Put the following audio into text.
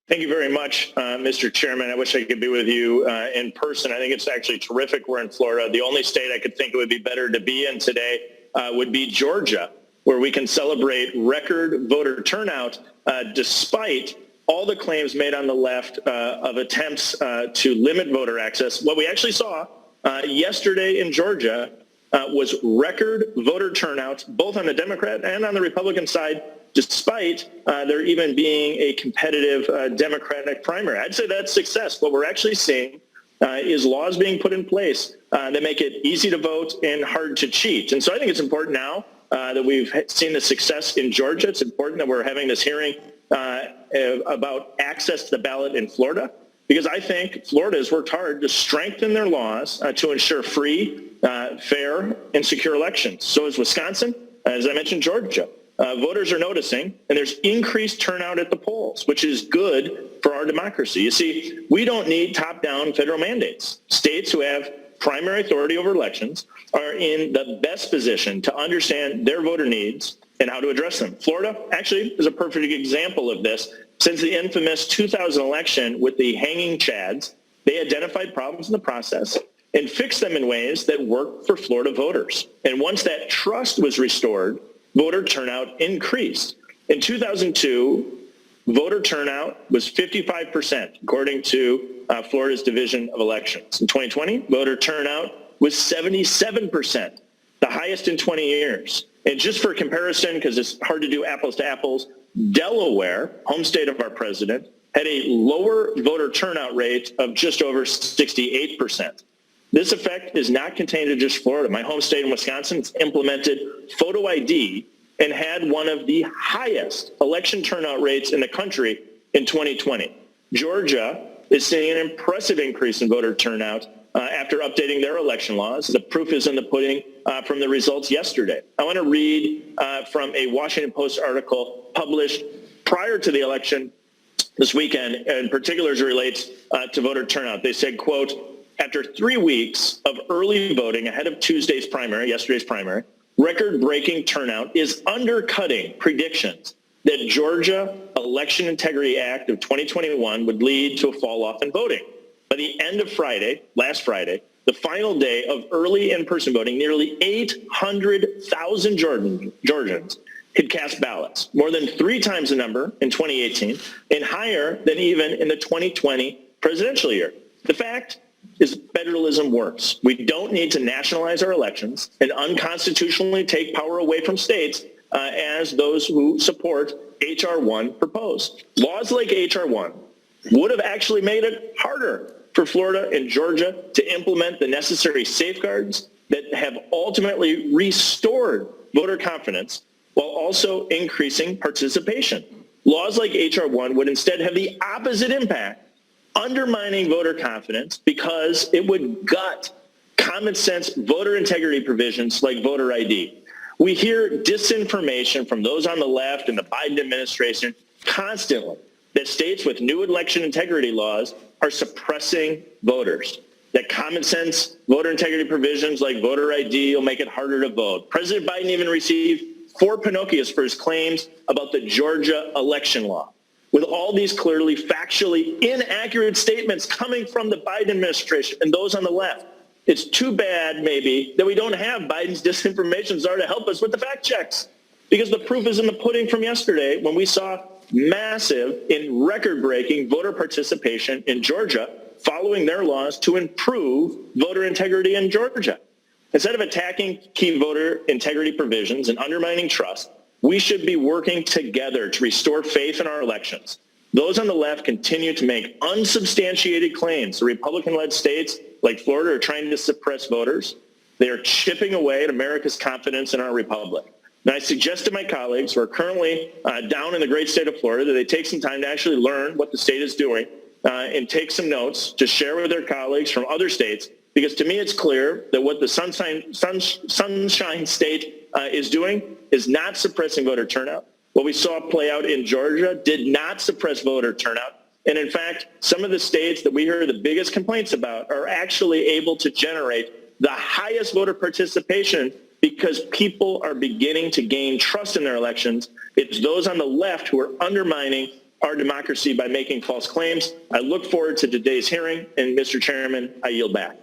Thank you very much, Mr. Chairman. I wish I could be with you in person. I think it's actually terrific we're in Florida. The only state I could think it would be better to be in today would be Georgia, where we can celebrate record voter turnout despite all the claims made on the left of attempts to limit voter access. What we actually saw yesterday in Georgia was record voter turnout, both on the Democrat and on the Republican side, despite there even being a competitive Democratic primary. I'd say that's success. What we're actually seeing is laws being put in place that make it easy to vote and hard to cheat. And so I think it's important now that we've seen the success in Georgia. It's important that we're having this hearing about access to the ballot in Florida, because I think Florida has worked hard to strengthen their laws to ensure free, fair, and secure elections. So is Wisconsin, as I mentioned, Georgia. Voters are noticing, and there's increased turnout at the polls, which is good for our democracy. You see, we don't need top-down federal mandates. States who have primary authority over elections are in the best position to understand their voter needs and how to address them. Florida actually is a perfect example of this. Since the infamous 2000 election with the hanging chads, they identified problems in the process and fixed them in ways that worked for Florida voters. And once that trust was restored, voter turnout increased. In 2002, voter turnout was 55%, according to Florida's Division of Elections. In 2020, voter turnout was 77%, the highest in 20 years. And just for comparison, because it's hard to do apples to apples, Delaware, home state of our president, had a lower voter turnout rate of just over 68%. This effect is not contained to just Florida. My home state in Wisconsin has implemented photo ID and had one of the highest election turnout rates in the country in 2020. Georgia is seeing an impressive increase in voter turnout after updating their election laws. The proof is in the pudding from the results yesterday. I want to read from a Washington Post article published prior to the election this weekend, in particular as it relates to voter turnout. They said, quote, after 3 weeks of early voting ahead of yesterday's primary, record-breaking turnout is undercutting predictions that Georgia Election Integrity Act of 2021 would lead to a fall-off in voting. By the end of last Friday, the final day of early in-person voting, nearly 800,000 Georgians could cast ballots, more than 3 times the number in 2018 and higher than even in the 2020 presidential year. The fact is federalism works. We don't need to nationalize our elections and unconstitutionally take power away from states as those who support H.R. 1 proposed. Laws like H.R. 1 would have actually made it harder for Florida and Georgia to implement the necessary safeguards that have ultimately restored voter confidence while also increasing participation. Laws like H.R. 1 would instead have the opposite impact, undermining voter confidence because it would gut common sense voter integrity provisions like voter ID. We hear disinformation from those on the left and the Biden administration constantly that states with new election integrity laws are suppressing voters, that common sense voter integrity provisions like voter ID will make it harder to vote. President Biden even received 4 Pinocchios for his claims about the Georgia election law. With all these clearly factually inaccurate statements coming from the Biden administration and those on the left, it's too bad maybe that we don't have Biden's disinformation czar to help us with the fact checks, because the proof is in the pudding from yesterday when we saw massive and record-breaking voter participation in Georgia following their laws to improve voter integrity in Georgia. Instead of attacking key voter integrity provisions and undermining trust, we should be working together to restore faith in our elections. Those on the left continue to make unsubstantiated claims. The Republican-led states like Florida are trying to suppress voters. They are chipping away at America's confidence in our republic. And I suggest to my colleagues who are currently down in the great state of Florida that they take some time to actually learn what the state is doing and take some notes to share with their colleagues from other states, because to me it's clear that what the Sunshine State is doing is not suppressing voter turnout. What we saw play out in Georgia did not suppress voter turnout. And in fact, some of the states that we hear the biggest complaints about are actually able to generate the highest voter participation because people are beginning to gain trust in their elections. It's those on the left who are undermining our democracy by making false claims. I look forward to today's hearing, and Mr. Chairman, I yield back.